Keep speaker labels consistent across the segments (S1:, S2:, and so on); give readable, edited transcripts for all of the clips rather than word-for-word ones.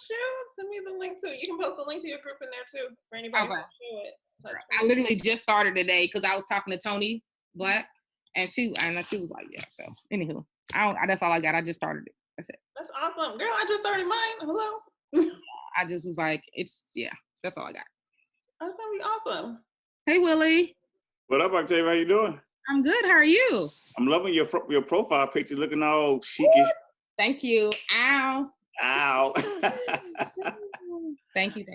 S1: shoot. Send me the link too. You can post the link to your group in there too for anybody who show it. So
S2: I literally just started today because I was talking to Tony Black, and she was like, yeah. So anywho, that's all I got. I just started it. That's it.
S1: That's awesome, girl. I just started mine. Hello.
S2: I just was like, that's all I got.
S1: That's gonna be awesome.
S2: Hey, Willie.
S3: What up, Octavia? How you doing?
S2: I'm good. How are you?
S3: I'm loving your profile picture, looking all chickish.
S2: Thank you. Ow. Thank you.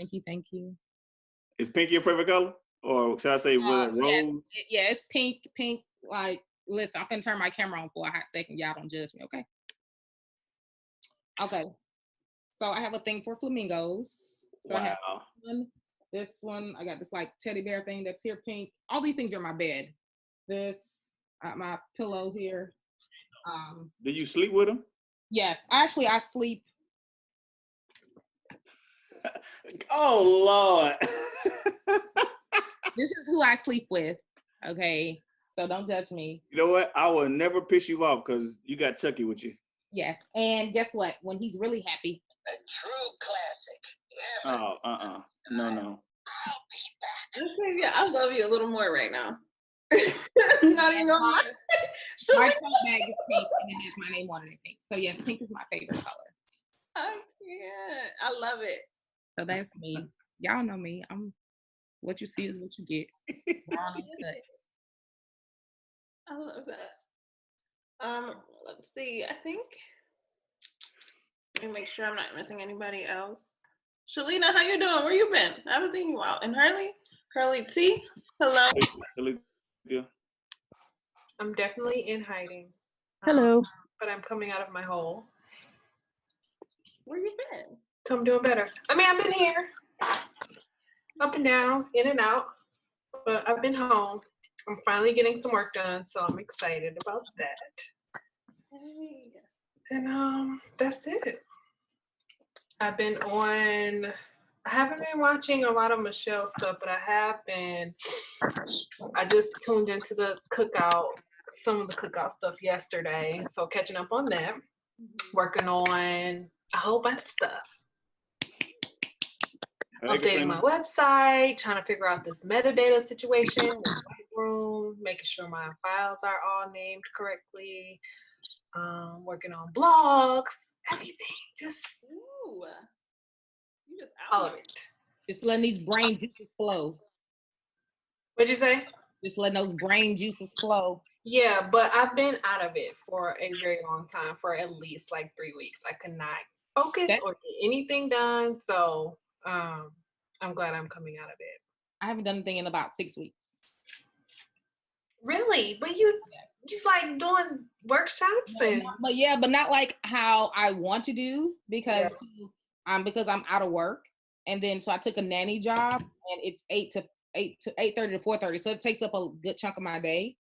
S3: Is pink your favorite color? Or should I say rose?
S2: Yes, it's pink. Like, listen, I'm finna turn my camera on for a hot second. Y'all don't judge me, okay? Okay. So I have a thing for flamingos. So I have this one. I got this like teddy bear thing that's here pink. All these things are my bed. This, my pillow here.
S3: Do you sleep with them?
S2: Yes. Actually, I sleep.
S3: Oh, Lord.
S2: This is who I sleep with. Okay. So don't judge me.
S3: You know what? I will never piss you off because you got Chucky with you.
S2: Yes. And guess what? When he's really happy.
S4: A true classic.
S3: Oh, no.
S1: Yeah, I love you a little more right now. Not even gonna lie.
S2: My tote bag is pink and it has my name on it in pink. So yes, pink is my favorite color.
S1: I can't. I love it.
S2: So that's me. Y'all know me. What you see is what you get. Brown and cut.
S1: I love that. Let's see. I think. Let me make sure I'm not missing anybody else. Shalina, how you doing? Where you been? I haven't seen you out. And Hurley T. Hello.
S3: Yeah.
S5: I'm definitely in hiding.
S6: Hello.
S5: But I'm coming out of my hole.
S1: Where you been?
S5: So I'm doing better. I mean, I've been here. Up and down, in and out. But I've been home. I'm finally getting some work done, so I'm excited about that.
S1: Hey.
S5: And that's it. I haven't been watching a lot of Michelle stuff, but I just tuned into some of the cookout stuff yesterday. So catching up on that, working on a whole bunch of stuff. Updating my website, trying to figure out this metadata situation in Lightroom, making sure my files are all named correctly, working on blogs, everything. Just all of it.
S2: Just letting these brain juices flow.
S5: What'd you say?
S2: Just letting those brain juices flow.
S5: Yeah, but I've been out of it for a very long time, for at least like 3 weeks. I could not focus or get anything done. So I'm glad I'm coming out of it.
S2: I haven't done anything in about 6 weeks.
S5: Really? But you like doing workshops
S2: but not like how I want to do because I'm out of work. And then so I took a nanny job and it's 8:30 to 4:30. So it takes up a good chunk of my day.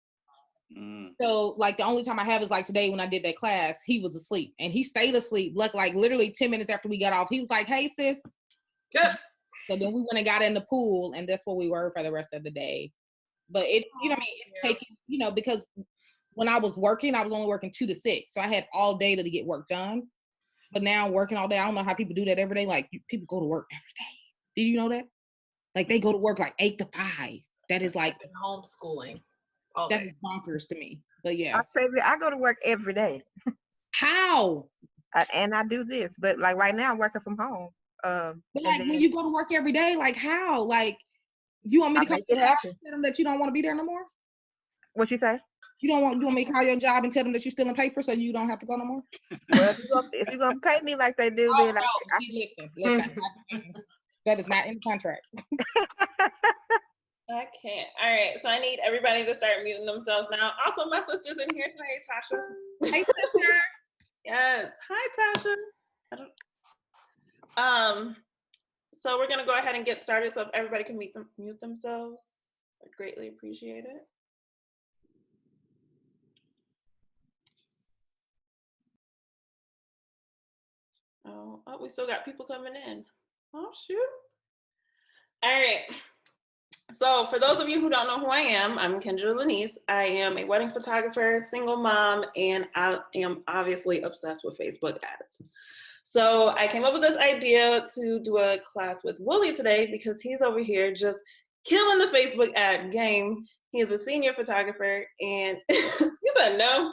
S2: So like the only time I have is like today when I did that class, he was asleep and he stayed asleep. Like literally 10 minutes after we got off, he was like, "Hey sis."
S5: Yep.
S2: So then we went and got in the pool and that's where we were for the rest of the day. But it's taking, because when I was working, I was only working 2 to 6. So I had all day to get work done. But now working all day, I don't know how people do that every day. Like people go to work every day. Did you know that? Like they go to work like 8 to 5. That is like
S5: homeschooling.
S2: That is bonkers to me. But yeah.
S6: I go to work every day.
S2: How?
S6: And I do this, but like right now I'm working from home.
S2: But like when you go to work every day, like how? Like you want me to
S6: make it happen?
S2: Tell them that you don't want to be there no more?
S6: What you say?
S2: You want me to call your job and tell them that you're still in paper so you don't have to go no more?
S6: Well, if you're gonna pay me like they do, then
S2: listen. That is not in the contract.
S1: I can't. All right, so I need everybody to start muting themselves now. Also, my sister's in here today, Tasha.
S2: Hey, sister.
S1: Yes. Hi, Tasha. So we're gonna go ahead and get started. So if everybody can mute themselves, I'd greatly appreciate it. Oh, we still got people coming in. Oh, shoot. All right. So for those of you who don't know who I am, I'm Kendra Lanice. I am a wedding photographer, single mom, and I am obviously obsessed with Facebook ads. So I came up with this idea to do a class with Willie today because he's over here just killing the Facebook ad game. He is a senior photographer, and you said no?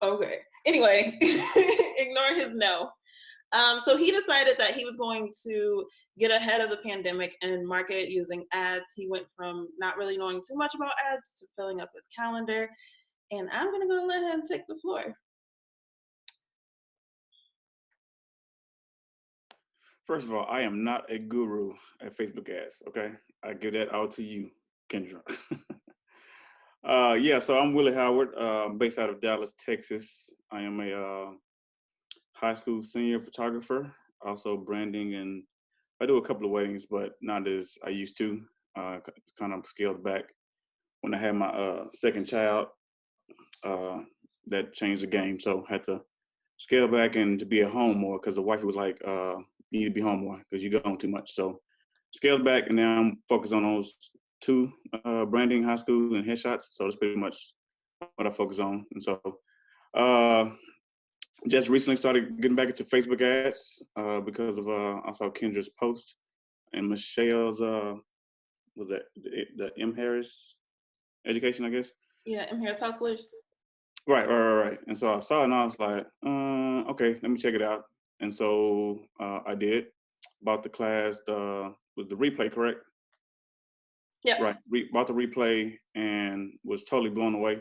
S1: Okay. Anyway, ignore his no. So he decided that he was going to get ahead of the pandemic and market using ads. He went from not really knowing too much about ads to filling up his calendar. And I'm going to go let him take the floor.
S3: First of all, I am not a guru at Facebook ads, okay? I give that out to you, Kendra. Yeah, so I'm Willie Howard, based out of Dallas, Texas. I am a high school senior photographer, also branding, and I do a couple of weddings, but not as I used to. Kind of scaled back when I had my second child. That changed the game, so had to scale back and to be at home more because the wife was like, "You need to be home more because you're gone too much." So scaled back, and now I'm focused on those two, branding, high school, and headshots. So that's pretty much what I focus on. And so uh, just recently started getting back into Facebook ads because of I saw Kendra's post and Michelle's was that the M Harris education, I guess.
S1: Yeah, M Harris Hustlers.
S3: Right. And so I saw it and I was like, okay, let me check it out. And so I did. Bought the class, was the replay, correct?
S1: Yeah.
S3: Right. Bought the replay and was totally blown away.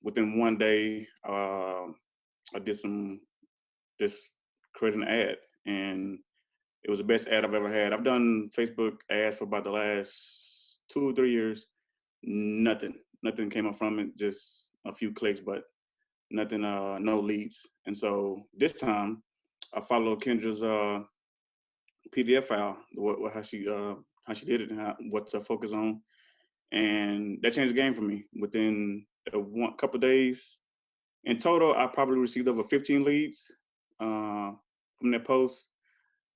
S3: Within one day, I did just created an ad, and it was the best ad I've ever had. I've done Facebook ads for about the last 2 or 3 years. Nothing came up from it. Just a few clicks, but nothing, no leads. And so this time, I followed Kendra's PDF file, how she did it, and what to focus on, and that changed the game for me. Within a couple of days, in total, I probably received over 15 leads from that post,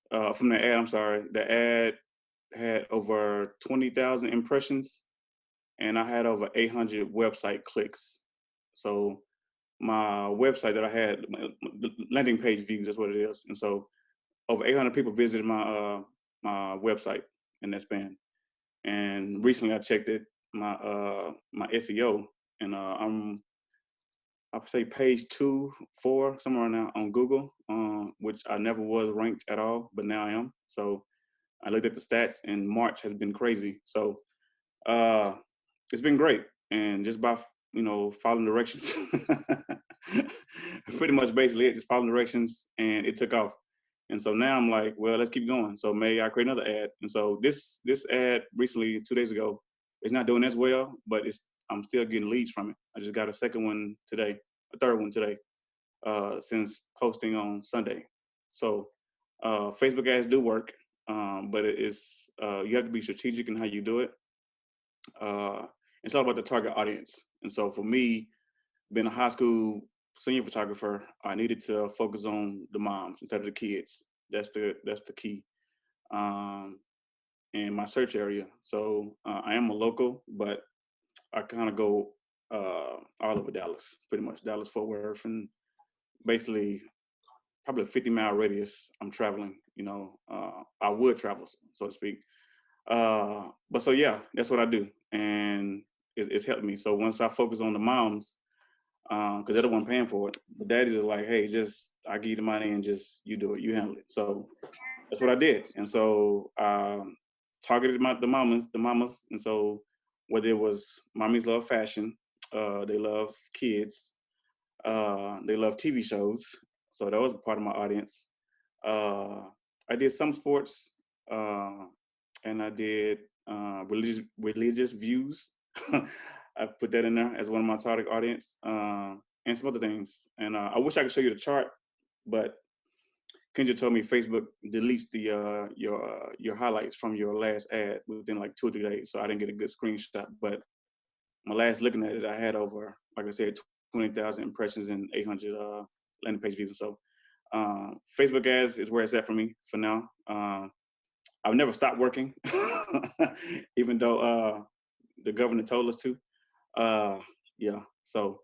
S3: from the ad. I'm sorry, the ad had over 20,000 impressions, and I had over 800 website clicks. So my website that I had, the landing page views, that's what it is. And so over 800 people visited my my website in that span. And recently I checked it, my SEO, and I would say page 2, 4, somewhere now on Google, which I never was ranked at all, but now I am. So I looked at the stats, and March has been crazy. So it's been great, and just by following directions, pretty much basically it, just following directions, and it took off. And so now I'm like, well, let's keep going. So maybe I create another ad. And so this ad recently, 2 days ago, it's not doing as well, but I'm still getting leads from it. I just got a second one today, a third one today, since posting on Sunday. So Facebook ads do work, but it's you have to be strategic in how you do it. It's all about the target audience. And so for me, being a high school senior photographer, I needed to focus on the moms instead of the kids. That's the key in my search area. So I am a local, but I kind of go all over Dallas, pretty much Dallas, Fort Worth, and basically probably a 50-mile radius I'm traveling. I would travel, so to speak. But so yeah, that's what I do, and it's helped me. So once I focus on the moms, because they're the one paying for it, the daddies are like, hey, just I give you the money and just you do it, you handle it. So that's what I did, and so targeted the mamas, and so whether it was mommies love fashion, they love kids, they love TV shows, so that was part of my audience. I did some sports, and I did religious views. I put that in there as one of my target audience, and some other things. And I wish I could show you the chart, but Kendra told me Facebook deletes the your highlights from your last ad within like 2 or 3 days, so I didn't get a good screenshot. But my last looking at it, I had over, like I said, 20,000 impressions and 800 landing page views. So Facebook ads is where it's at for me for now. I've never stopped working, even though the governor told us to. Yeah. So,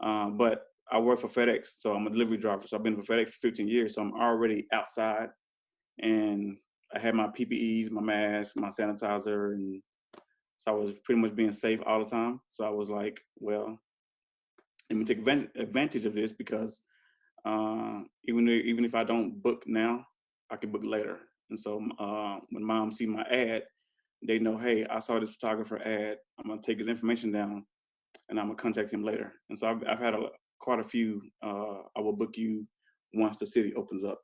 S3: but I work for FedEx, so I'm a delivery driver. So I've been for FedEx for 15 years. So I'm already outside, and I had my PPEs, my mask, my sanitizer, and so I was pretty much being safe all the time. So I was like, well, let me take advantage of this because even if I don't book now, I can book later. And so when mom see my ad, they know, hey, I saw this photographer ad. I'm gonna take his information down, and I'm gonna contact him later. And so I've had quite a few. I will book you once the city opens up,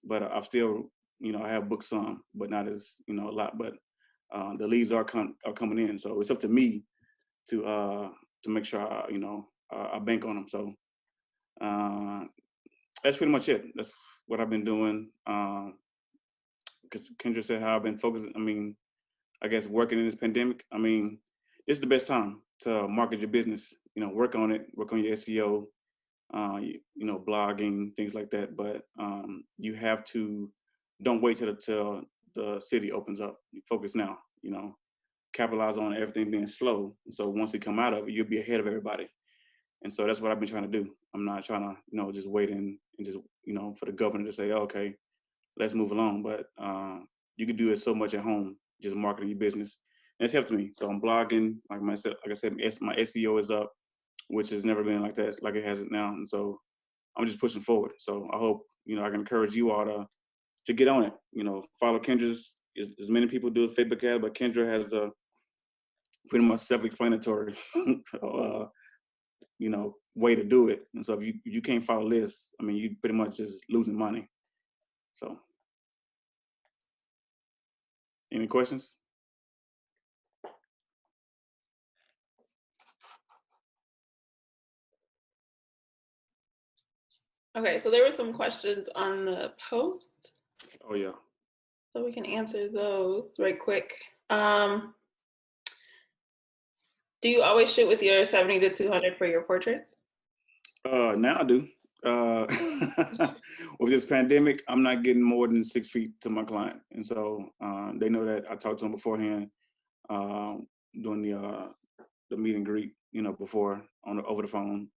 S3: but I've still, I have booked some, but not as a lot. But the leads are coming in, so it's up to me to make sure I bank on them. So that's pretty much it. That's what I've been doing. Because Kendra said how I've been focusing. I mean, I guess working in this pandemic. I mean, this is the best time to market your business. Work on it. Work on your SEO. Blogging, things like that. But you have to don't wait till the city opens up. You focus now. Capitalize on everything being slow. So once you come out of it, you'll be ahead of everybody. And so that's what I've been trying to do. I'm not trying to, just wait and just, for the governor to say, oh, okay, let's move along. But you can do it so much at home, just marketing your business. And it's helped me. So I'm blogging, like I said, my SEO is up, which has never been like that, like it has it now. And so I'm just pushing forward. So I hope, I can encourage you all to get on it. Follow Kendra's, as many people do as Facebook ad, but Kendra has a pretty much self-explanatory, way to do it. And so if you can't follow this, I mean, you pretty much just losing money. So, any questions?
S1: Okay, so there were some questions on the post.
S3: Oh yeah.
S1: So we can answer those right quick. Do you always shoot with your 70 to 200 for your portraits?
S3: Now I do. With this pandemic, I'm not getting more than 6 feet to my client, and so they know that. I talked to them beforehand, doing the meet and greet, before over the phone.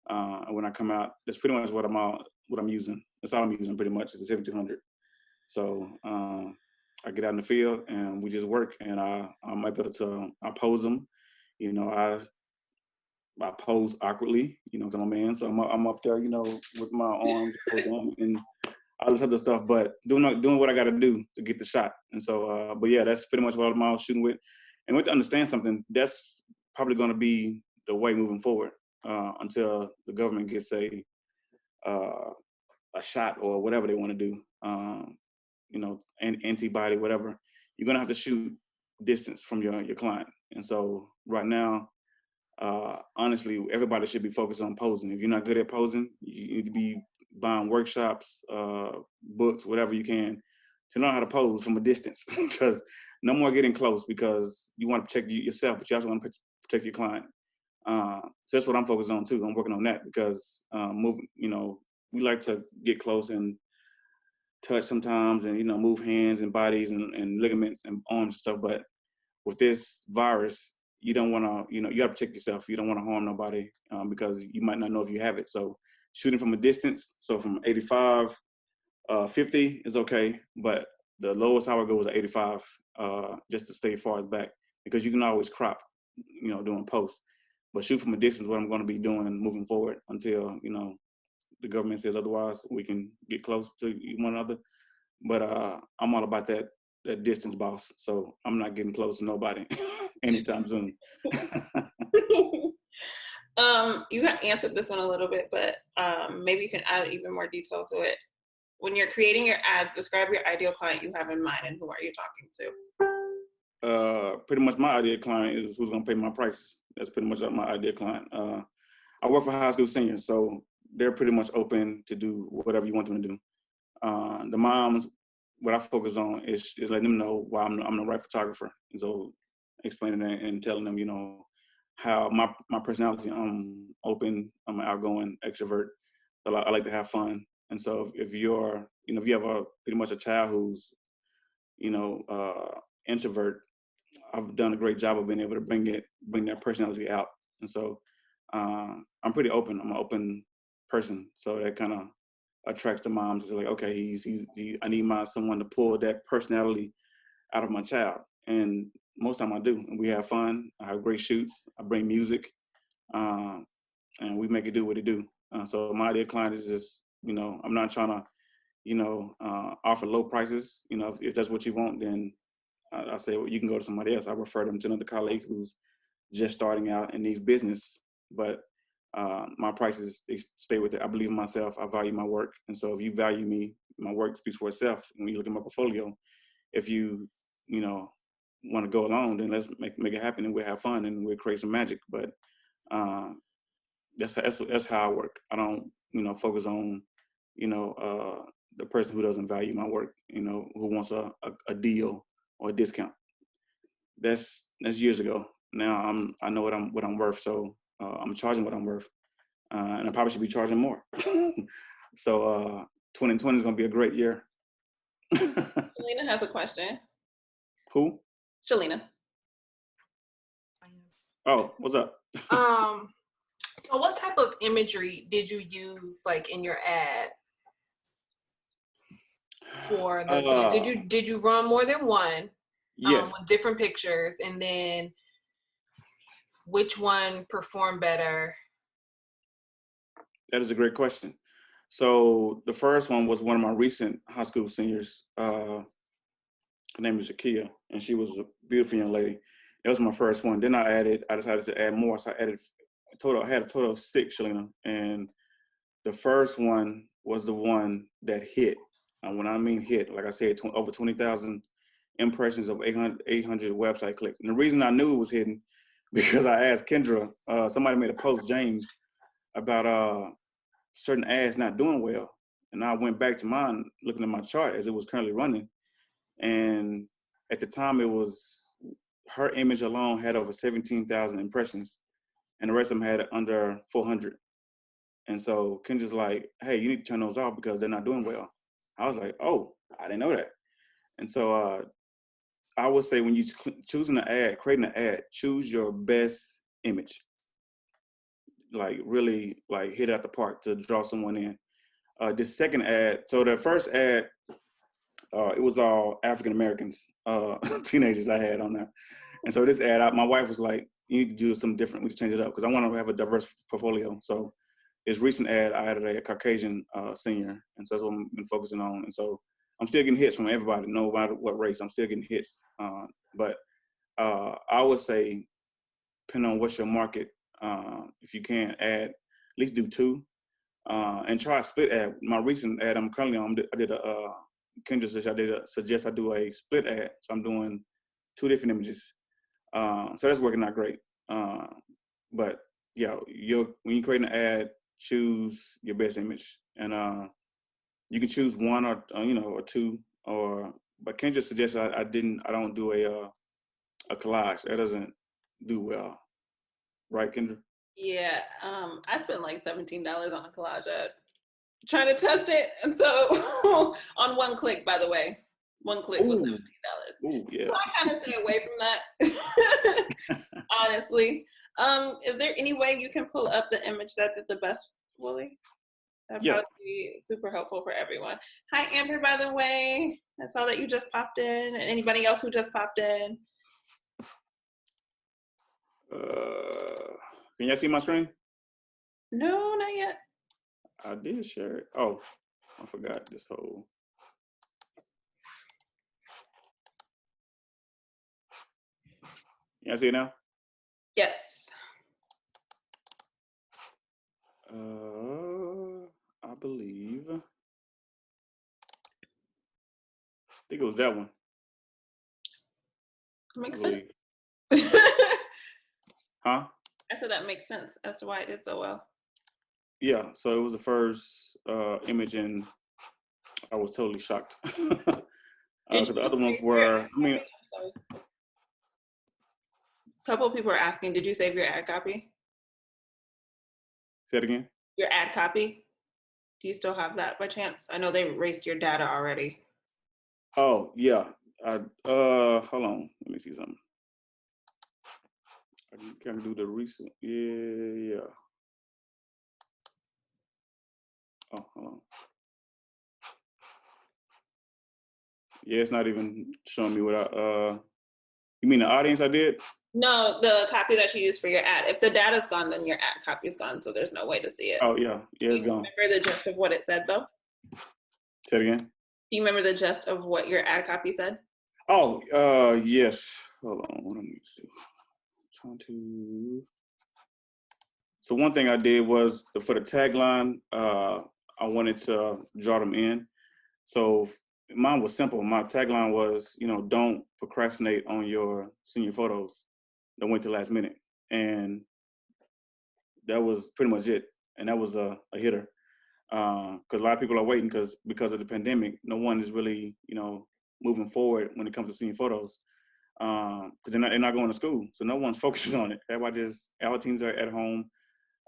S3: And when I come out, that's pretty much what I'm using. That's all I'm using pretty much is the 7200. So I get out in the field and we just work, and I'm able to I pose them. I pose awkwardly, because I'm a man, so I'm up there, with my arms and all this other stuff, but doing what I got to do to get the shot. And so, but yeah, that's pretty much what I'm shooting with. And we have to understand something. That's probably going to be the way moving forward until the government gets a shot or whatever they want to do. An antibody, whatever. You're gonna have to shoot distance from your client. And so right now, honestly, everybody should be focused on posing. If you're not good at posing, you need to be buying workshops, books, whatever you can to learn how to pose from a distance. Because no more getting close, because you want to protect yourself, but you also want to protect your client. So that's what I'm focused on too. I'm working on that because we like to get close and touch sometimes, and move hands and bodies and ligaments and arms and stuff. But with this virus, you don't want to, you have to protect yourself. You don't want to harm nobody because you might not know if you have it. So shooting from a distance, so from 85, 50 is okay, but the lowest I would go was 85, just to stay far as back, because you can always crop, doing posts. But shoot from a distance, what I'm going to be doing moving forward until the government says otherwise. We can get close to one another. But I'm all about that distance, boss. So I'm not getting close to nobody anytime soon.
S1: You have answered this one a little bit, but maybe you can add even more detail to it. When you're creating your ads, describe your ideal client you have in mind and who are you talking to?
S3: Pretty much my ideal client is who's going to pay my prices. That's pretty much my ideal client. I work for high school seniors, so they're pretty much open to do whatever you want them to do. The moms, what I focus on is letting them know why I'm the right photographer. And so explaining that and telling them, how my personality, I'm open, I'm an outgoing extrovert. I like to have fun. And so if you're, if you have pretty much a child who's, introvert, I've done a great job of being able to bring that personality out. And so I'm pretty open. I'm an open person. So that kind of attracts the moms. It's like, okay, I need someone to pull that personality out of my child. And most of the time I do. And we have fun. I have great shoots. I bring music, and we make it do what it do. So my ideal client is just, I'm not trying to, offer low prices. If that's what you want, then I say, well, you can go to somebody else. I refer them to another colleague who's just starting out and needs business. But my prices, they stay with it. I believe in myself. I value my work. And so if you value me, my work speaks for itself. When you look at my portfolio, if you, want to go along, then let's make it happen, and we'll have fun and we'll create some magic. But that's how I work. I don't, focus on, the person who doesn't value my work, who wants a deal or a discount. That's years ago. Now I know what I'm worth, so I'm charging what I'm worth, and I probably should be charging more. So 2020 is gonna be a great year.
S1: Shalina has a question.
S3: Who?
S1: Shalina.
S3: Oh, what's up?
S5: So what type of imagery did you use, like, in your ad for the did you run more than one?
S3: Yes.
S5: With different pictures, and then which one performed better?
S3: That is a great question. So the first one was one of my recent high school seniors. Her name is Jakia, and she was a beautiful young lady. That was my first one. Then I decided to add more. So I had a total of 6, Shalina. And the first one was the one that hit. And when I mean hit, like I said, over 20,000 impressions of 800 website clicks. And the reason I knew it was hidden, because I asked Kendra, somebody made a post, James, about certain ads not doing well. And I went back to mine, looking at my chart as it was currently running. And at the time, it was her image alone had over 17,000 impressions, and the rest of them had under 400. And so Kendra's like, hey, you need to turn those off because they're not doing well. I was like, oh, I didn't know that. And so I would say when you choosing an ad, creating an ad, choose your best image. Like really like hit out the park to draw someone in. This second ad, so the first ad, it was all African Americans, teenagers I had on there. And so this ad, my wife was like, you need to do something different. We can change it up because I want to have a diverse portfolio. So this recent ad, I added a Caucasian senior. And so that's what I've been focusing on. And so I'm still getting hits from everybody, no matter what race, I'm still getting hits. But I would say, depending on what's your market, if you can add, at least do 2. And try a split ad. My recent ad I'm currently on, I did Kendra suggest I do a split ad. So I'm doing 2 different images. So that's working out great. But yeah, when you create an ad, choose your best image. And you can choose 1 or 2, but Kendra suggests I don't do a collage. That doesn't do well. Right, Kendra?
S1: Yeah, I spent like $17 on a collage ad trying to test it. And so on 1 click, by the way, 1 click was $17.
S3: Ooh, yeah.
S1: So I kind of stay away from that, honestly. Is there any way you can pull up the image that did the best, Willie? That'd probably be super helpful for everyone. Hi, Amber, by the way. I saw that you just popped in. And anybody else who just popped in?
S3: Can y'all see my screen?
S1: No, not yet.
S3: I did share it. Oh, I forgot this whole. Y'all see it now?
S1: Yes.
S3: I believe. I think it was that one.
S1: Makes sense.
S3: Huh?
S1: I said that makes sense as to why it did so well.
S3: Yeah, so it was the first image, and I was totally shocked. Because the other ones were, a
S1: couple of people are asking, did you save your ad copy?
S3: Say it again?
S1: Your ad copy? Do you still have that by chance? I know they erased your data already.
S3: Oh, yeah. Hold on. Let me see something. I can do the recent. Yeah. Oh, hold on. Yeah, it's not even showing me what I, you mean the audience I did?
S1: No, the copy that you used for your ad. If the data's gone, then your ad copy is gone, so there's no way to see it.
S3: Oh, yeah. Yeah,
S1: Do
S3: it's
S1: you
S3: gone.
S1: remember the gist of what it said, though?
S3: Say it again.
S1: Do you remember the gist of what your ad copy said?
S3: Oh, yes. Hold on. What do I need to do? Trying to. So one thing I did was for the tagline, I wanted to draw them in. So mine was simple. My tagline was, don't procrastinate on your senior photos. Don't wait till last minute. And that was pretty much it. And that was a hitter. Because a lot of people are waiting because of the pandemic. No one is really, moving forward when it comes to senior photos. Because they're not going to school. So no one's focusing on it. Everybody our teens are at home.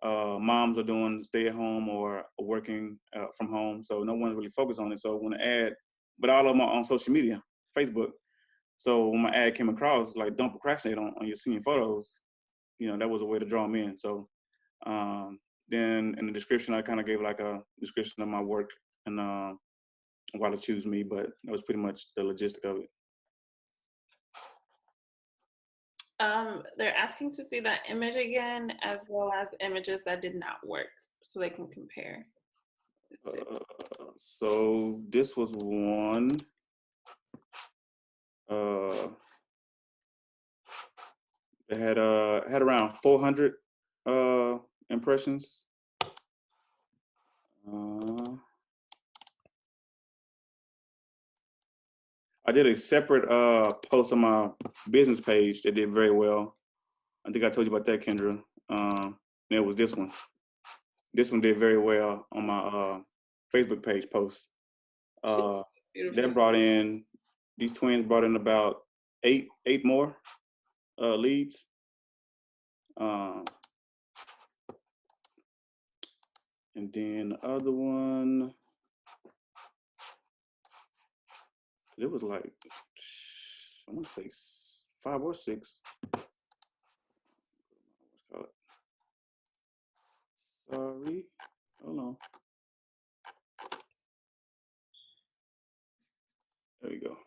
S3: Moms are doing stay at home or working from home, so no one's really focused on it. So when the ad, but all of them are on social media, Facebook. So when my ad came across, like, don't procrastinate on your senior photos, that was a way to draw them in. So then in the description, I kind of gave like a description of my work and why to choose me, but that was pretty much the logistic of it.
S1: They're asking to see that image again, as well as images that did not work, so they can compare.
S3: So this was one. It had around 400 impressions. I did a separate post on my business page that did very well. I think I told you about that, Kendra. And it was this one. This one did very well on my Facebook page post. That brought in, these twins brought in about eight more leads. And then the other one, it was like, I want to say 5 or 6. Sorry, hold on. There we go.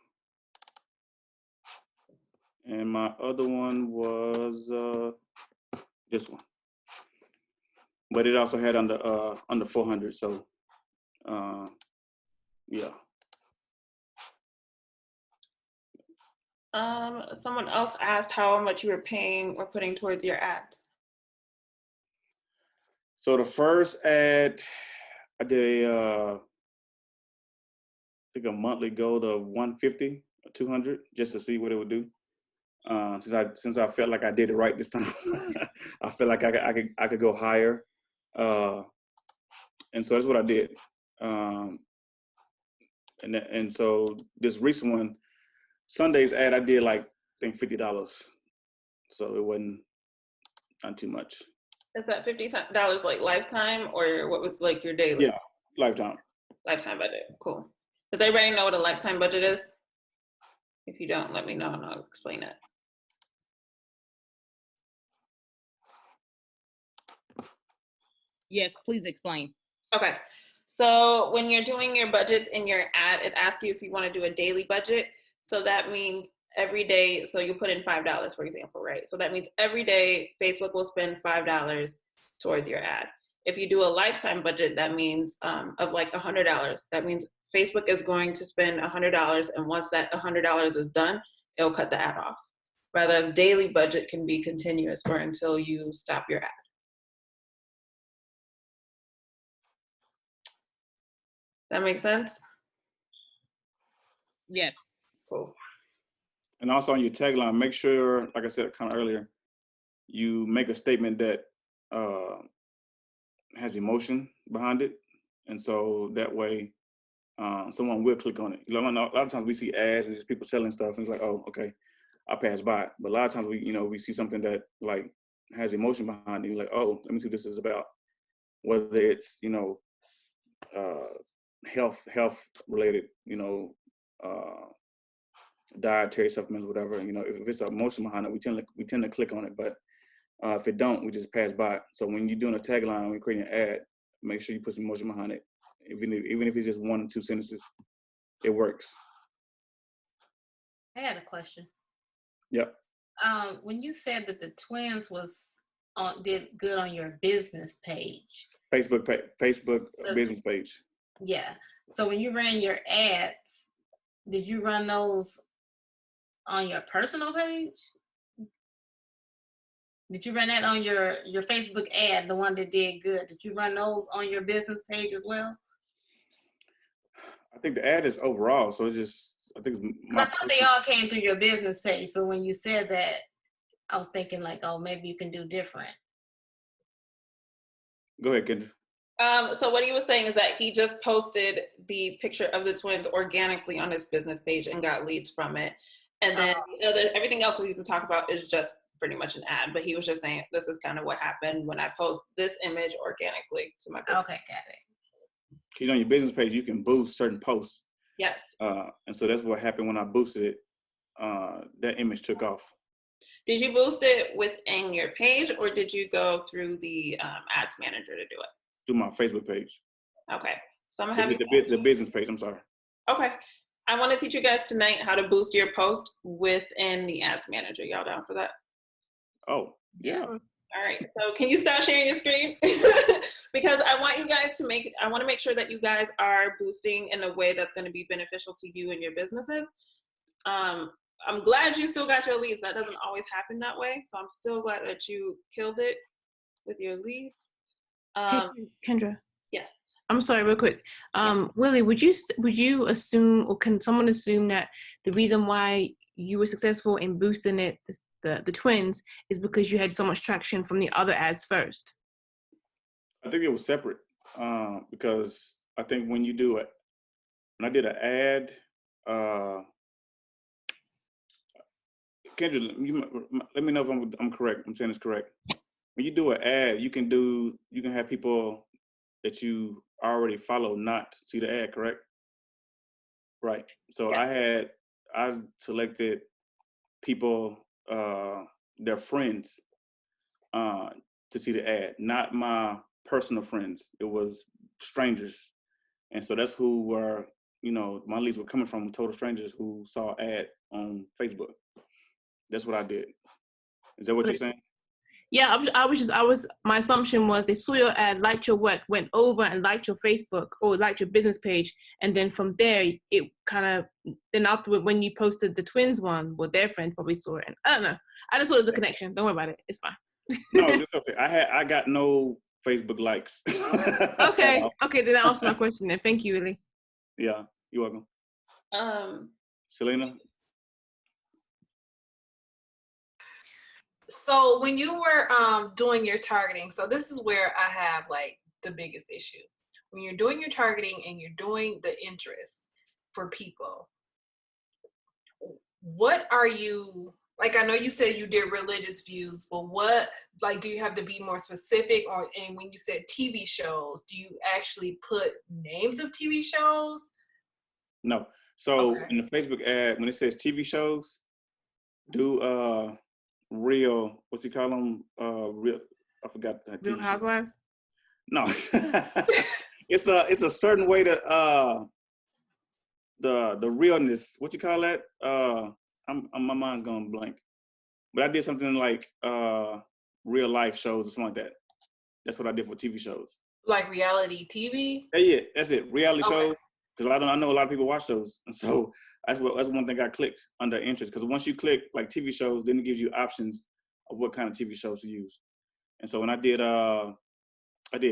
S3: And my other one was this one, but it also had under 400. So yeah.
S1: Someone else asked how much you were paying or putting towards your ads.
S3: So the first ad, I did I think a monthly goal of 150 or 200 just to see what it would do. Since I felt like I did it right this time, I felt like I could go higher, and so that's what I did. And so this recent one, Sunday's ad, I did like, I think $50, so it wasn't not too much.
S1: Is that $50 like lifetime, or what was like your daily?
S3: Yeah, lifetime.
S1: Lifetime budget. Cool. Does everybody know what a lifetime budget is? If you don't, let me know and I'll explain it.
S2: Yes, please explain.
S1: Okay. So when you're doing your budgets in your ad, it asks you if you want to do a daily budget. So that means every day, so you put in $5, for example, right? So that means every day Facebook will spend $5 towards your ad. If you do a lifetime budget, that means of like $100. That means Facebook is going to spend $100, and once that $100 is done, it'll cut the ad off. Whereas daily budget can be continuous or until you stop your ad. That makes sense?
S2: Yes.
S1: Cool.
S3: And also on your tagline, make sure, like I said kind of earlier, you make a statement that has emotion behind it. And so that way someone will click on it. A lot of times we see ads and just people selling stuff and it's like, oh, okay, I'll pass by it. But a lot of times we see something that like has emotion behind it. You're like, oh, let me see what this is about. Whether it's, health related, dietary supplements, whatever. If it's an emotion behind it, we tend to click on it. But if it don't, we just pass by it. So when you're doing a tagline, when you're creating an ad, make sure you put some emotion behind it. even if it's just 1 or 2 sentences, it works.
S7: I had a question.
S3: Yep.
S7: When you said that the twins did good on your business page.
S3: Facebook business page.
S7: Yeah. So when you ran your ads, did you run those on your personal page? Did you run that on your Facebook ad, the one that did good? Did you run those on your business page as well?
S3: I think the ad is overall, so it's just I think it's
S7: I thought they all came through your business page, but when you said that, I was thinking like, oh, maybe you can do different.
S3: Go ahead, Kendra.
S1: So what he was saying is that he just posted the picture of the twins organically on his business page and got leads from it. And then everything else that he's been talking about is just pretty much an ad. But he was just saying, this is kind of what happened when I post this image organically to my business.
S7: Okay, got it.
S3: Because on your business page, you can boost certain posts.
S1: Yes.
S3: And so that's what happened when I boosted it. That image took off.
S1: Did you boost it within your page, or did you go through the ads manager to do it?
S3: Through my Facebook page.
S1: Okay. So I'm gonna have
S3: the business page. I'm sorry.
S1: Okay. I want to teach you guys tonight how to boost your post within the ads manager. Y'all down for that?
S3: Oh, yeah.
S1: All right. So can you stop sharing your screen? Because I want you guys to I want to make sure that you guys are boosting in a way that's going to be beneficial to you and your businesses. I'm glad you still got your leads. That doesn't always happen that way. So I'm still glad that you killed it with your leads.
S8: Kendra.
S1: Yes.
S8: I'm sorry, real quick. Willie, would you assume, or can someone assume that the reason why you were successful in boosting the twins is because you had so much traction from the other ads first?
S3: I think it was separate because I think when I did an ad, Kendra, let me know if I'm correct. I'm saying it's correct. When you do an ad, you can have people that you already follow not see the ad, correct? Right. So yeah. I selected people, their friends, to see the ad, not my personal friends. It was strangers. And so that's who were, my leads were coming from, total strangers who saw ad on Facebook. That's what I did. Is that what you're saying?
S8: Yeah, my assumption was they saw your ad, liked your work, went over and liked your Facebook or liked your business page. And then from there, it then afterward, when you posted the twins one, well, their friends probably saw it. And I don't know. I just thought it was a connection. Don't worry about it. It's fine.
S3: No, it's okay. I got no Facebook likes.
S8: Okay, then that answers my question then. Thank you, Willie.
S3: Yeah, you're welcome. Selena?
S5: So when you were doing your targeting, so this is where I have like the biggest issue. When you're doing your targeting and you're doing the interests for people, what are you, like, I know you said you did religious views, but what, like, do you have to be more specific? And when you said TV shows, do you actually put names of TV shows?
S3: No. So in the Facebook ad, when it says TV shows, do real, what's he call them? I forgot that.
S8: Real Housewives?
S3: No. It's a certain way to the realness. What you call that? My mind's going blank. But I did something like real life shows or something like that. That's what I did for TV shows.
S5: Like reality TV?
S3: Yeah, that's it. Reality shows. Because I know a lot of people watch those, and so that's one thing I clicked under interest. Because once you click like TV shows, then it gives you options of what kind of TV shows to use. And so when I did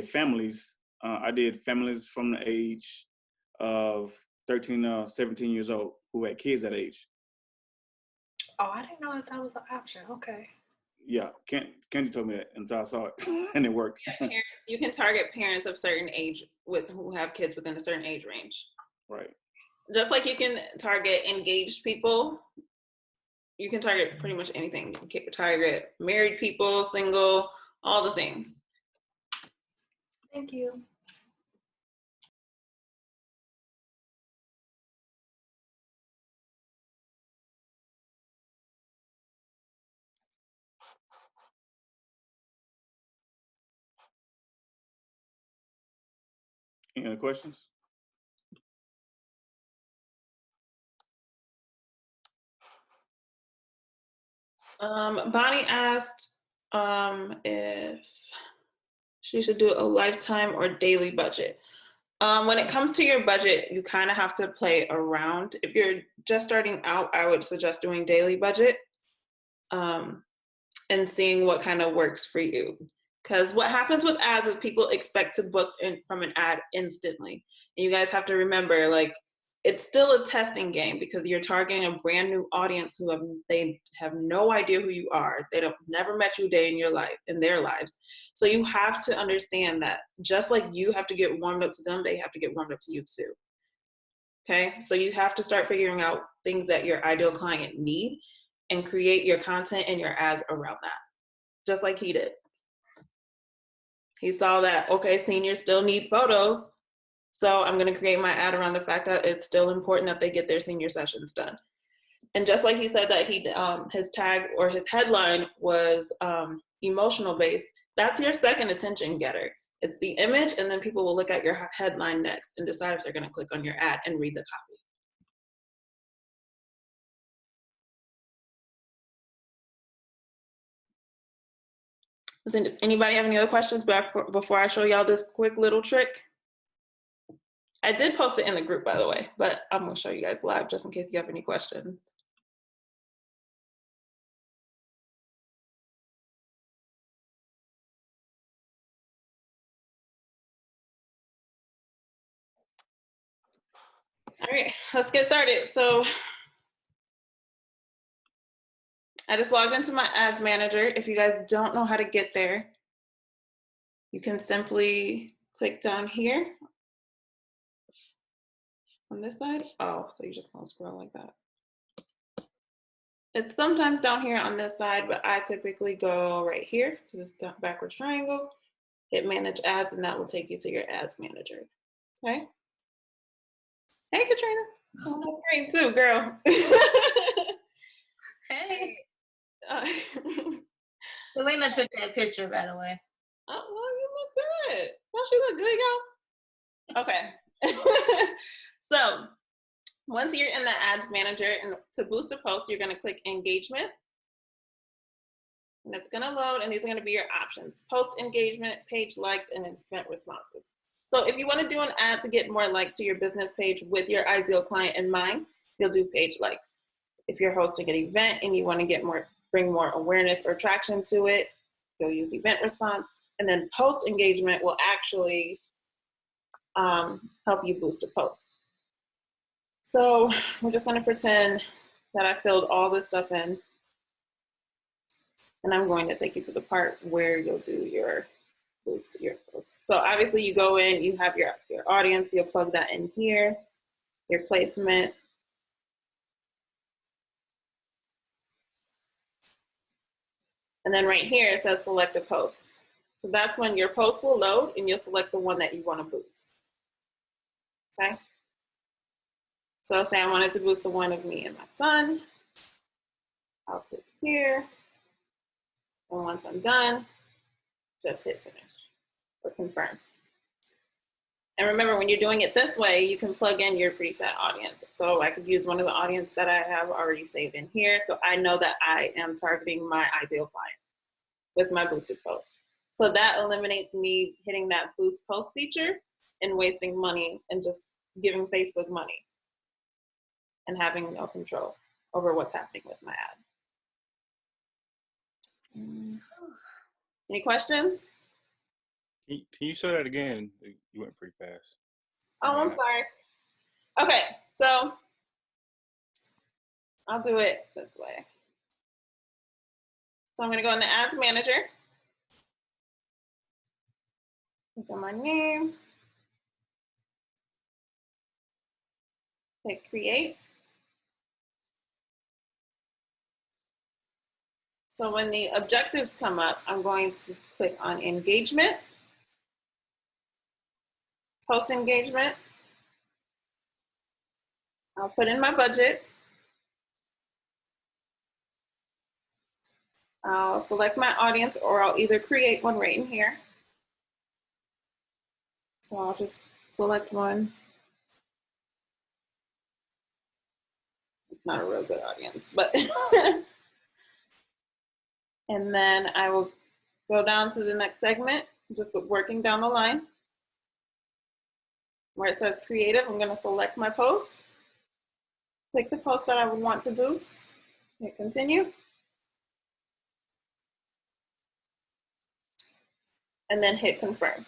S3: families. I did families from the age of 13 to 17 years old who had kids that age.
S5: Oh, I didn't know that was an option. Okay.
S3: Yeah, Kenji told me that until I saw it, and it worked.
S1: Yeah, parents, you can target parents of certain age who have kids within a certain age range.
S3: Right.
S1: Just like you can target engaged people, you can target pretty much anything. You can target married people, single, all the things.
S5: Thank you.
S3: Any other questions?
S1: Bonnie asked if she should do a lifetime or daily budget. When it comes to your budget, you kind of have to play around. If you're just starting out, I would suggest doing daily budget and seeing what kind of works for you. Because what happens with ads is people expect to book from an ad instantly. And you guys have to remember, like, it's still a testing game because you're targeting a brand new audience they have no idea who you are. They don't never met you a day in their lives. So you have to understand that just like you have to get warmed up to them, they have to get warmed up to you too. Okay, so you have to start figuring out things that your ideal client need and create your content and your ads around that, just like he did. He saw that, okay, seniors still need photos, so I'm going to create my ad around the fact that it's still important that they get their senior sessions done. And just like he said that his tag or his headline was emotional based, that's your second attention getter. It's the image, and then people will look at your headline next and decide if they're going to click on your ad and read the copy. Does anybody have any other questions before I show y'all this quick little trick? I did post it in the group, by the way, but I'm gonna show you guys live just in case you have any questions. All right, let's get started. So I just logged into my ads manager. If you guys don't know how to get there, you can simply click down here on this side. Oh, so you just gonna scroll like that. It's sometimes down here on this side, but I typically go right here to this backwards triangle, hit manage ads, and that will take you to your ads manager. Okay. Hey, Katrina. Oh, great too, girl.
S7: Hey. Selena took that picture, by the way.
S1: Oh, well, you look good. Don't she look good, y'all? Okay. So once you're in the ads manager, and to boost a post, you're going to click engagement. And it's going to load, and these are going to be your options: post engagement, page likes, and event responses. So if you want to do an ad to get more likes to your business page with your ideal client in mind, you'll do page likes. If you're hosting an event and you want to bring more awareness or traction to it, you'll use event response. And then post engagement will actually help you boost a post. So we're just going to pretend that I filled all this stuff in. And I'm going to take you to the part where you'll do your post. So obviously you go in, you have your audience, you'll plug that in here, your placement. And then right here it says select a post. So that's when your post will load and you'll select the one that you want to boost. Okay. So say I wanted to boost the one of me and my son. I'll click here. And once I'm done, just hit finish or confirm. And remember, when you're doing it this way, you can plug in your preset audience. So I could use one of the audience that I have already saved in here. So I know that I am targeting my ideal client with my boosted post. So that eliminates me hitting that boost post feature and wasting money and just giving Facebook money and having no control over what's happening with my ad. Any questions?
S9: Can you say that again? You went pretty fast.
S1: Oh, I'm sorry. Okay, so I'll do it this way. So I'm going to go in the ads manager. Click on my name. Click create. So when the objectives come up, I'm going to click on engagement, post engagement. I'll put in my budget. I'll select my audience, or I'll either create one right in here. So I'll just select one. It's not a real good audience, but and then I will go down to the next segment, just working down the line. Where it says creative, I'm going to select my post. Click the post that I would want to boost. Hit continue. And then hit confirm.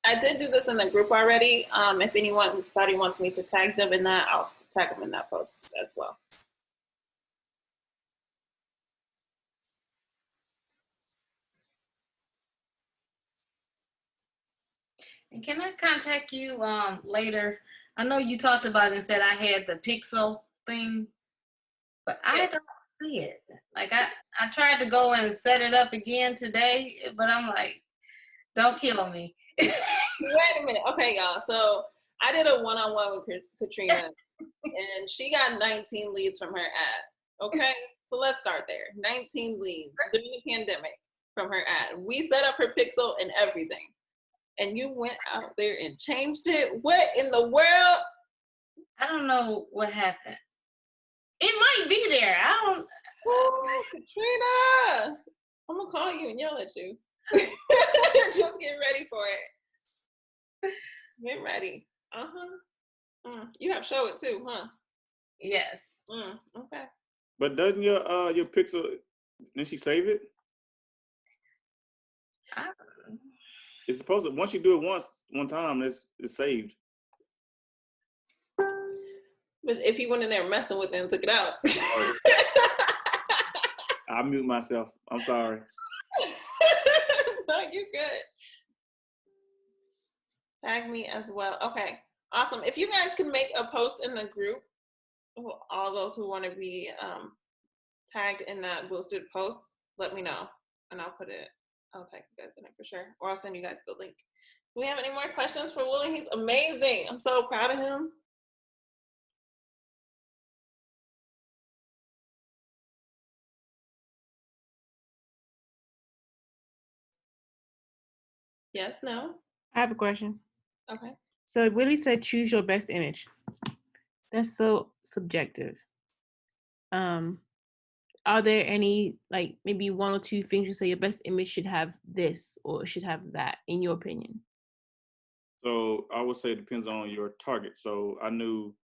S1: I did do this in the group already. If anybody wants me to tag them in that, I'll tag them in that post as well.
S7: And can I contact you later? I know you talked about it and said I had the pixel thing, but I don't see it. Like I tried to go and set it up again today, but I'm like, don't kill me.
S1: Wait a minute. Okay, y'all. So I did a one-on-one with Katrina, and she got 19 leads from her ad. Okay, so let's start there. 19 leads during the pandemic from her ad. We set up her pixel and everything. And you went out there and changed it. What in the world?
S7: I don't know what happened. It might be there. I don't.
S1: Oh, Katrina, I'm gonna call you and yell at you. Just get ready for it. Get ready. You have show it too, huh?
S7: Yes.
S1: Okay.
S3: But doesn't your pixel? Didn't she save it? It's supposed to, once you do it one time, it's saved.
S1: But if he went in there messing with it and took it out.
S3: I'll mute myself. I'm sorry.
S1: No, you're good. Tag me as well. Okay, awesome. If you guys can make a post in the group, all those who want to be tagged in that boosted post, let me know, and I'll tag you guys in it for sure, or I'll send you guys the link. Do we have any more questions for Willie? He's amazing. I'm so proud of him. Yes, no?
S8: I have a question.
S1: Okay.
S8: So Willie said choose your best image. That's so subjective. Are there any, like, maybe one or two things you say your best image should have this or should have that, in your opinion?
S3: So I would say it depends on your target. So I knew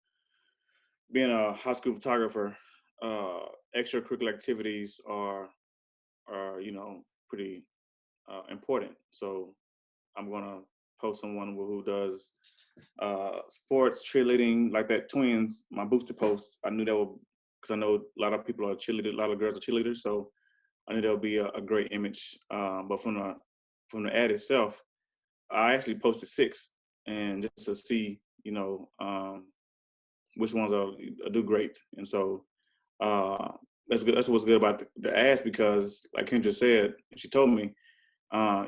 S3: being a high school photographer, extracurricular activities are pretty important. So I'm gonna post someone who does sports, cheerleading, like that twins, my booster posts. I knew that would, because I know a lot of people are cheerleaders, a lot of girls are cheerleaders, so I knew that would be a great image. But from the ad itself, I actually posted 6, and just to see, which ones do great. And so that's good. That's what's good about the ads, because like Kendra said, she told me,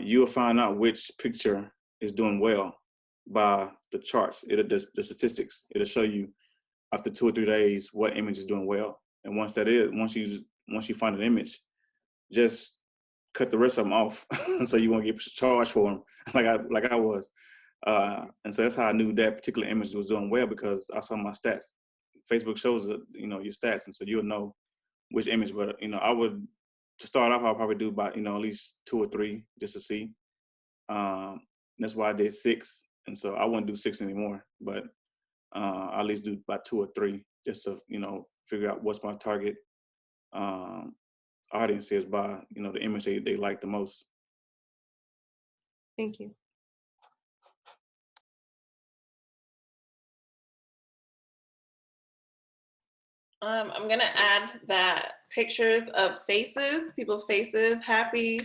S3: you'll find out which picture is doing well by the charts. The statistics. It'll show you after 2 or 3 days what image is doing well. And once you find an image, just cut the rest of them off, so you won't get charged for them like I was. And so that's how I knew that particular image was doing well, because I saw my stats. Facebook shows your stats, and so you'll know which image. But I would, to start off, I'll probably do about at least 2 or 3 just to see. That's why I did 6, and so I wouldn't do 6 anymore. But I at least do about 2 or 3 just to figure out what's my target audience is by the image they like the most.
S8: Thank you.
S1: I'm gonna add that pictures of faces, people's faces, happy,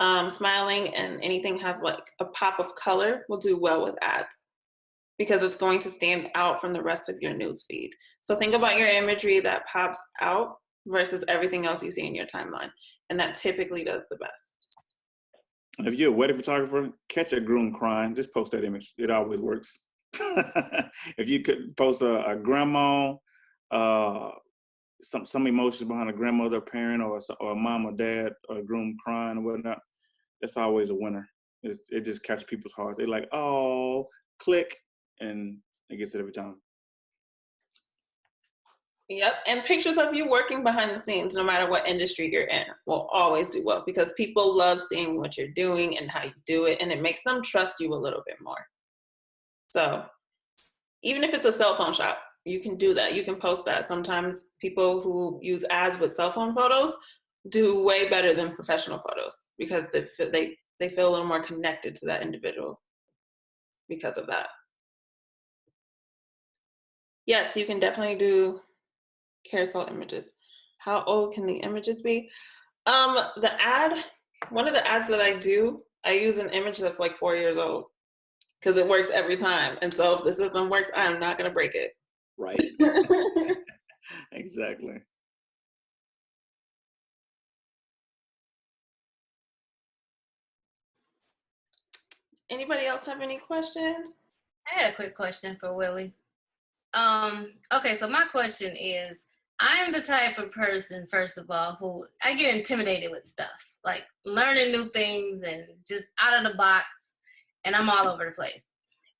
S1: smiling, and anything has like a pop of color will do well with ads, because it's going to stand out from the rest of your news feed. So think about your imagery that pops out versus everything else you see in your timeline, and that typically does the best.
S3: If you're a wedding photographer, catch a groom crying, just post that image. It always works. If you could post a grandma some emotions behind a grandmother, parent, or a mom or dad, or a groom crying or whatnot, that's always a winner. It just catches people's hearts. They're like, oh, click, and it gets it every time.
S1: Yep, and pictures of you working behind the scenes, no matter what industry you're in, will always do well because people love seeing what you're doing and how you do it, and it makes them trust you a little bit more. So even if it's a cell phone shop, you can do that. You can post that. Sometimes people who use ads with cell phone photos do way better than professional photos because they feel a little more connected to that individual because of that. Yes, you can definitely do carousel images. How old can the images be? One of the ads that I do, I use an image that's like 4 years old because it works every time. And so if the system works, I'm not gonna break it.
S3: Right. Exactly.
S1: Anybody else have any questions?
S7: I had a quick question for Willie. Okay, so my question is, I am the type of person, first of all, who I get intimidated with stuff, like learning new things and just out of the box, and I'm all over the place.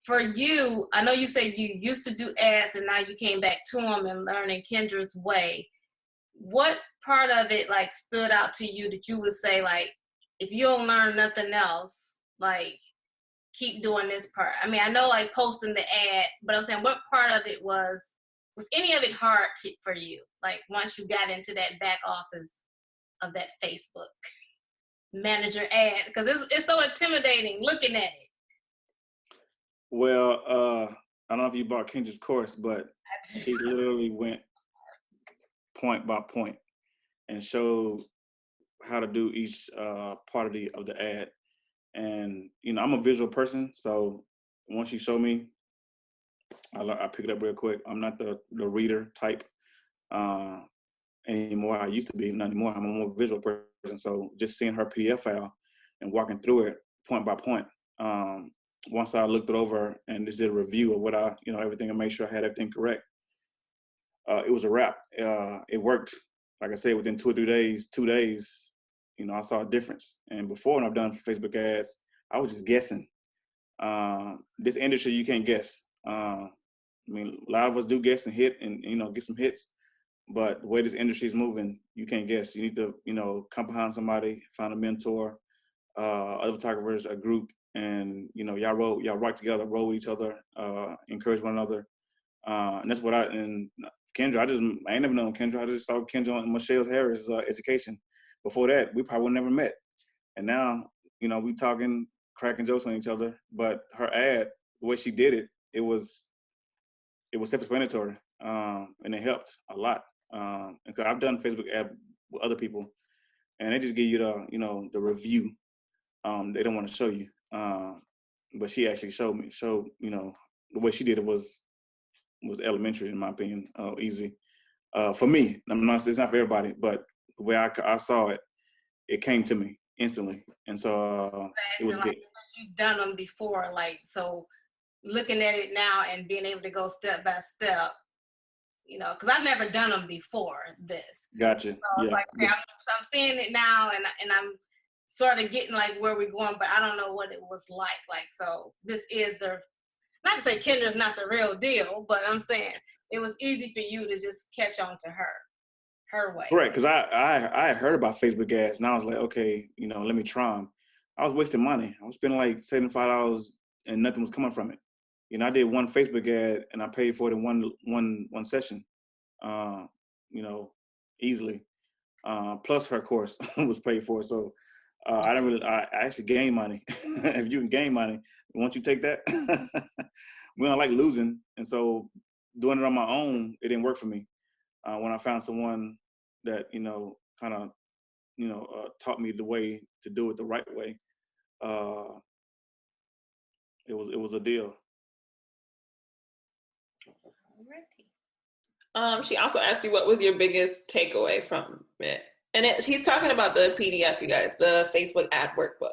S7: For you, I know you said you used to do ads and now you came back to them and learning Kendra's way. What part of it like stood out to you that you would say like, if you don't learn nothing else, like keep doing this part? I mean, I know like posting the ad, but I'm saying what part of it was any of it hard for you? Like once you got into that back office of that Facebook manager ad, because it's so intimidating looking at it.
S3: Well, I don't know if you bought Kendra's course, but he literally went point by point and showed how to do each part of the ad. And I'm a visual person, so once you show me, I pick it up real quick. I'm not the reader type anymore. I used to be, not anymore. I'm a more visual person. So just seeing her PDF file and walking through it point by point. Once I looked it over and just did a review of what everything, and made sure I had everything correct, it was a wrap. It worked. Like I said, within 2 or 3 days, 2 days, I saw a difference. And before, when I've done Facebook ads, I was just guessing. This industry, you can't guess. I mean, a lot of us do guess and hit and, get some hits. But the way this industry is moving, you can't guess. You need to, come behind somebody, find a mentor, other photographers, a group, and, y'all rock together, roll with each other, encourage one another. And that's what and Kendra, I ain't never known Kendra. I just saw Kendra on Michelle Harris' education. Before that, we probably would never met. And now, we talking, cracking jokes on each other. But her ad, the way she did it, it was self-explanatory, and it helped a lot. And cause I've done Facebook ad with other people, and they just give you the review. They don't want to show you. But she actually showed the way she did it was elementary, in my opinion, easy. For me, it's not for everybody, but the way I saw it, it came to me instantly. And so it was good.
S7: You've done them before, like, so looking at it now and being able to go step by step, because I've never done them before this.
S3: Gotcha.
S7: So yeah. Like, okay, I'm seeing it now and I'm sort of getting like where we're going, but I don't know what it was like. Like, so this is not to say Kendra's not the real deal, but I'm saying it was easy for you to just catch on to her way.
S3: Correct, because I heard about Facebook ads, and I was like, okay, let me try them. I was wasting money. I was spending like $75, and nothing was coming from it. I did one Facebook ad, and I paid for it in one session, easily. Plus her course was paid for, so I actually gained money. If you can gain money, once you take that, we don't like losing. And so doing it on my own, it didn't work for me. When I found someone that, kind of, taught me the way to do it the right way, it was a deal.
S1: She also asked you what was your biggest takeaway from it. And he's talking about the PDF, you guys, the Facebook ad workbook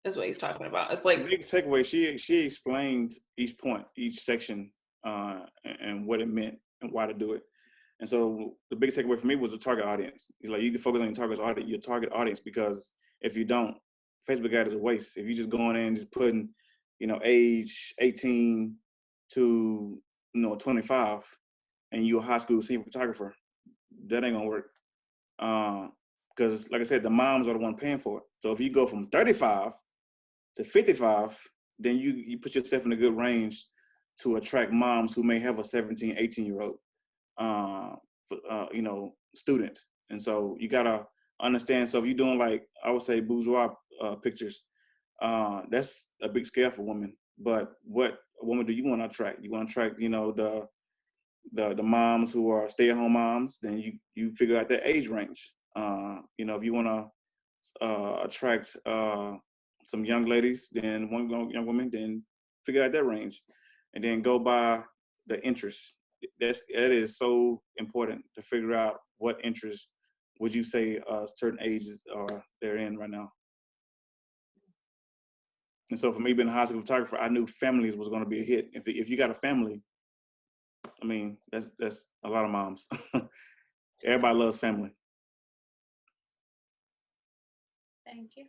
S1: is what he's talking about. It's like,
S3: the big takeaway, she explained each point, each section, and what it meant and why to do it. And so the biggest takeaway for me was the target audience. Like you need to focus on your target audience, because if you don't, Facebook ad is a waste. If you just going in and just putting, age 18 to 25, and you're a high school senior photographer, that ain't gonna work. Because like I said, the moms are the one paying for it. So if you go from 35 to 55, then you put yourself in a good range to attract moms who may have a 17, 18-year-old, student. And so you gotta understand. So if you're doing, like I would say, bourgeois pictures, that's a big scale for women. But what woman do you want to attract? You want to attract, the moms who are stay-at-home moms. Then you figure out their age range. If you want to attract some young ladies, then young women, then figure out their range, and then go by the interest. That is so important to figure out what interest would you say certain ages are they're in right now. And so for me, being a high school photographer, I knew families was going to be a hit. If you got a family, I mean, that's a lot of moms. Everybody loves family.
S7: Thank you.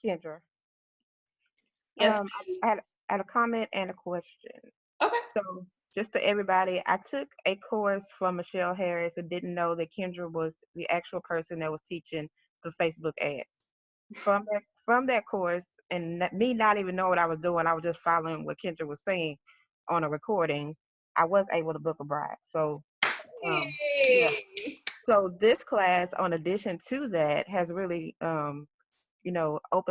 S6: Kendra.
S1: Yes.
S6: I had a comment and a question.
S1: Okay.
S6: So just to everybody, I took a course from Michelle Harris and didn't know that Kendra was the actual person that was teaching the Facebook ads. From that course, and me not even know what I was doing, I was just following what Kendra was saying on a recording. I was able to book a bride. So yeah. So this class, on addition to that, has really opened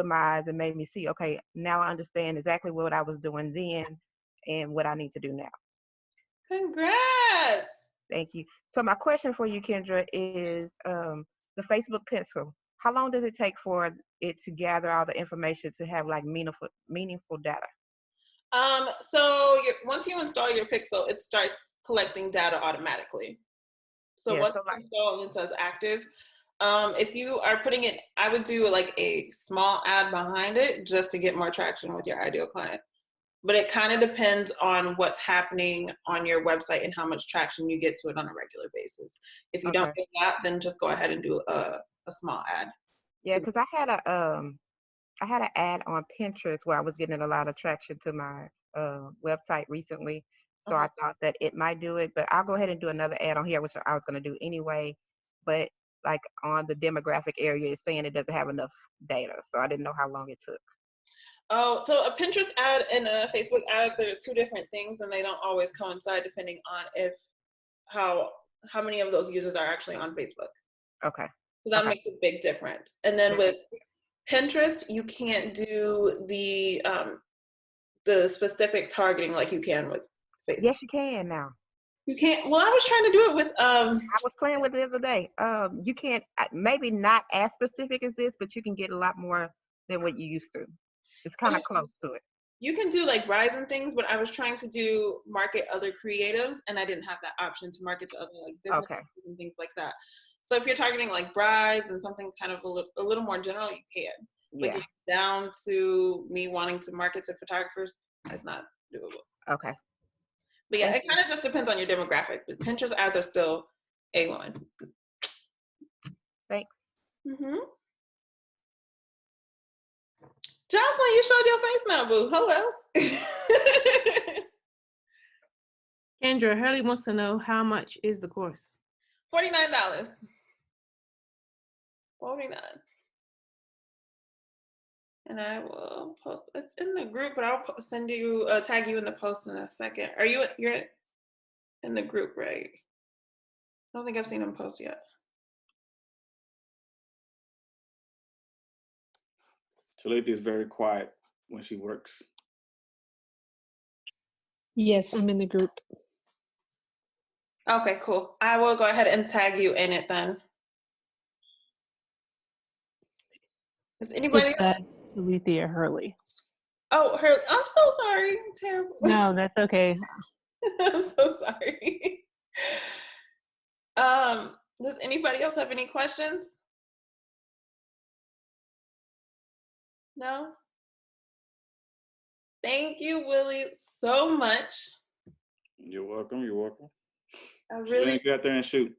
S6: my eyes and made me see, okay, now I understand exactly what I was doing then and what I need to do now.
S1: Congrats.
S6: Thank you. So my question for you, Kendra, is the Facebook pencil. How long does it take for it to gather all the information to have like meaningful data?
S1: So once you install your Pixel, it starts collecting data automatically. So once it's installed, it says active. If you are putting it, I would do like a small ad behind it just to get more traction with your ideal client. But it kind of depends on what's happening on your website and how much traction you get to it on a regular basis. If you don't get that, then just go ahead and do a small ad.
S6: Yeah, because I had an ad on Pinterest where I was getting a lot of traction to my website recently. So I thought that it might do it, but I'll go ahead and do another ad on here, which I was going to do anyway. But like on the demographic area, it's saying it doesn't have enough data. So I didn't know how long it took.
S1: Oh, so a Pinterest ad and a Facebook ad, they're two different things, and they don't always coincide depending on how many of those users are actually on Facebook.
S6: Okay.
S1: So that makes a big difference. And then with Pinterest, you can't do the specific targeting like you can with Facebook.
S6: Yes, you can now.
S1: You can't. Well, I was trying to do it with.
S6: I was playing with it the other day. You can't. Maybe not as specific as this, but you can get a lot more than what you used to. It's kind of close to it.
S1: You can do like brides and things, but I was trying to do market other creatives, and I didn't have that option to market to other like businesses and things like that. So if you're targeting like brides and something kind of a little more general, you can. But getting down to me wanting to market to photographers, it's not doable.
S6: Okay.
S1: But yeah, it kind of just depends on your demographic. But Pinterest ads are still A1.
S6: Thanks.
S1: Mm-hmm. Jocelyn, you showed your face now, boo. Hello.
S8: Kendra, Hurley wants to know how much is the course?
S1: $49. $49. And I will post. It's in the group, but I'll send you, tag you in the post in a second. You're in the group, right? I don't think I've seen them post yet.
S3: Talita is very quiet when she works.
S10: Yes, I'm in the group.
S1: Okay, cool. I will go ahead and tag you in it then. Is anybody?
S10: It says Talithia Hurley.
S1: Oh, Hurley. I'm so sorry. I'm terrible.
S10: No, that's okay.
S1: I'm so sorry. Does anybody else have any questions? No? Thank you, Willie, so much.
S3: You're welcome. You're welcome.
S1: I
S3: Shalina,
S1: really.
S3: get out there and shoot.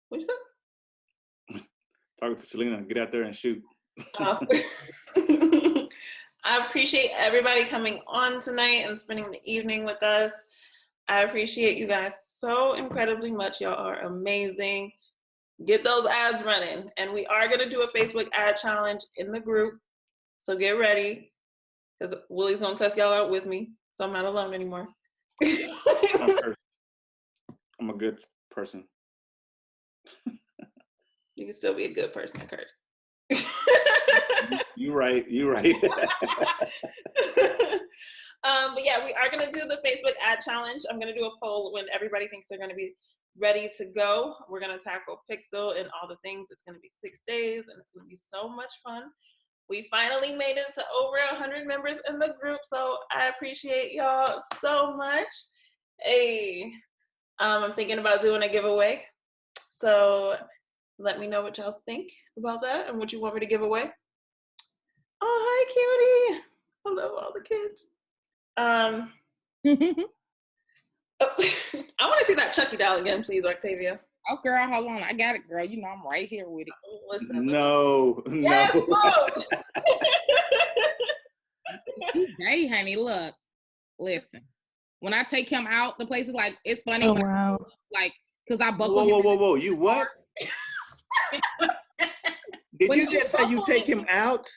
S1: What you say?
S3: Talking to Shalina, get out there and shoot.
S1: Oh. I appreciate everybody coming on tonight and spending the evening with us. I appreciate you guys so incredibly much. Y'all are amazing. Get those ads running. And we are going to do a Facebook ad challenge in the group. So get ready, because Willie's going to cuss y'all out with me. So I'm not alone anymore.
S3: I'm a good person.
S1: You can still be a good person and curse.
S3: You're right.
S1: But yeah, we are going to do the Facebook ad challenge. I'm going to do a poll when everybody thinks they're going to be ready to go. We're going to tackle Pixel and all the things. It's going to be 6 days, and it's going to be so much fun. We finally made it to over 100 members in the group, so I appreciate y'all so much. Hey, I'm thinking about doing a giveaway, so let me know what y'all think about that and what you want me to give away. Oh, hi, cutie. I love all the kids. Oh, I want to see that Chucky doll again, please, Octavia.
S2: Oh, girl, hold on. I got it, girl. You know I'm right here with it.
S1: Listen.
S3: No.
S1: Yes,
S2: Hey, honey, look. Listen. When I take him out, the places like, it's funny.
S10: Oh,
S2: when
S10: wow.
S2: like, because I buckle him.
S3: Whoa. You what? Did
S2: When
S3: you just say you take him out?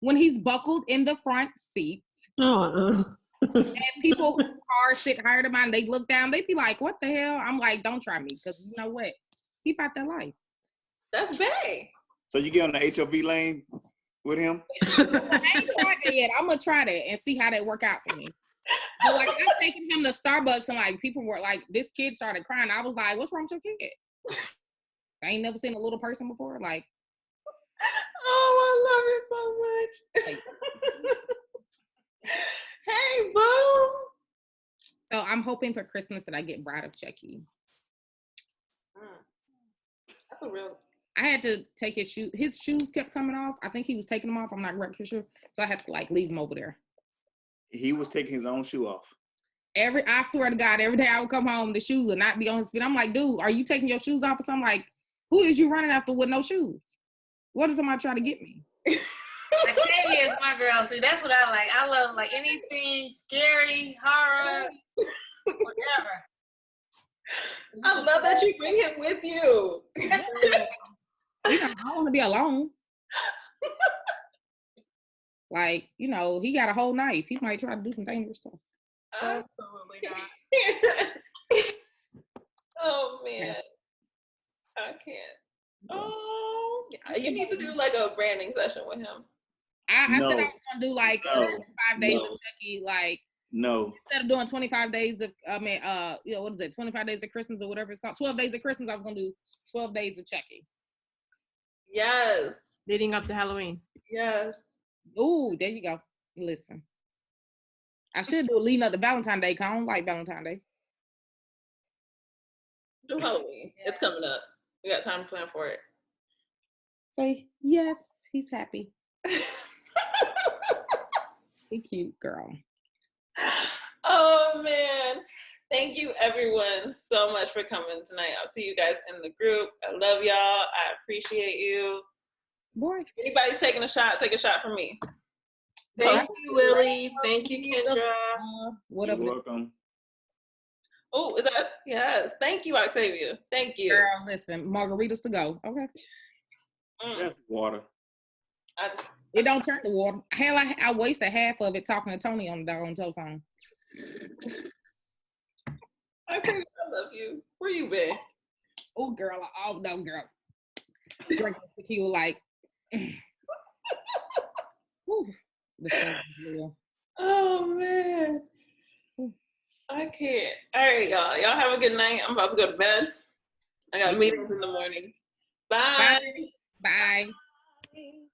S2: When he's buckled in the front seat.
S10: Oh,
S2: And people whose cars sit higher than mine, they look down, they be like, what the hell? I'm like, don't try me, because you know what? Keep out their life.
S1: That's big.
S3: So you get on the HOV lane with him?
S2: I ain't tried that yet. I'm going to try that and see how that work out for me. But like, I'm taking him to Starbucks, and like, people were like, this kid started crying. I was like, what's wrong with your kid? I ain't never seen a little person before. Like,
S1: oh, I love it so much. Hey, boo.
S2: So I'm hoping for Christmas that I get Bride of Chucky.
S1: That's a real.
S2: I had to take his shoes. His shoes kept coming off. I think he was taking them off. I'm not quite sure. So I had to like leave him over there.
S3: He was taking his own shoe off.
S2: I swear to God, every day I would come home, the shoes would not be on his feet. I'm like, dude, are you taking your shoes off or something? Like, who is you running after with no shoes? What is somebody trying to get me?
S7: Octavia is my girl. See, that's what I like. I love like anything scary, horror, whatever.
S1: I love that you bring him with you.
S2: I don't want to be alone. Like, you know, he got a whole knife. He might try to do some dangerous stuff.
S1: Absolutely not. Oh, man. I can't. Oh, you need to do like a branding session with him.
S2: I said I was going to do like 25 days of Chucky, like,
S3: no.
S2: Instead of doing 25 days of, what is it, 25 days of Christmas or whatever it's called, 12 days of Christmas, I was going to do 12 days of Chucky.
S1: Yes.
S8: Leading up to Halloween.
S1: Yes.
S2: Ooh, there you go. Listen. I should do it leading up to Valentine's Day, because I don't like Valentine's Day.
S1: Do Halloween. It's coming up. We got time to plan for it.
S2: Say, yes, he's happy. He cute, girl.
S1: Oh, man. Thank you, everyone, so much for coming tonight. I'll see you guys in the group. I love y'all. I appreciate you.
S2: Boy.
S1: If anybody's taking a shot, take a shot for me.
S5: Thank you, Willie. Thank you, Kendra.
S2: Whatever.
S3: You're welcome.
S1: Oh, is that? Yes. Thank you, Octavia. Thank you.
S2: Girl, listen, margaritas to go. Okay.
S3: That's water.
S2: It don't turn to water. Hell, I wasted half of it talking to Tony on the doggone telephone.
S1: Octavia, I love you. Where you been?
S2: Oh, girl. Oh, no, girl. Drinking tequila like.
S1: Oh, man. I can't. All right, y'all. Y'all have a good night. I'm about to go to bed. I got meetings in the morning. Bye.
S2: Bye. Bye.
S1: Bye.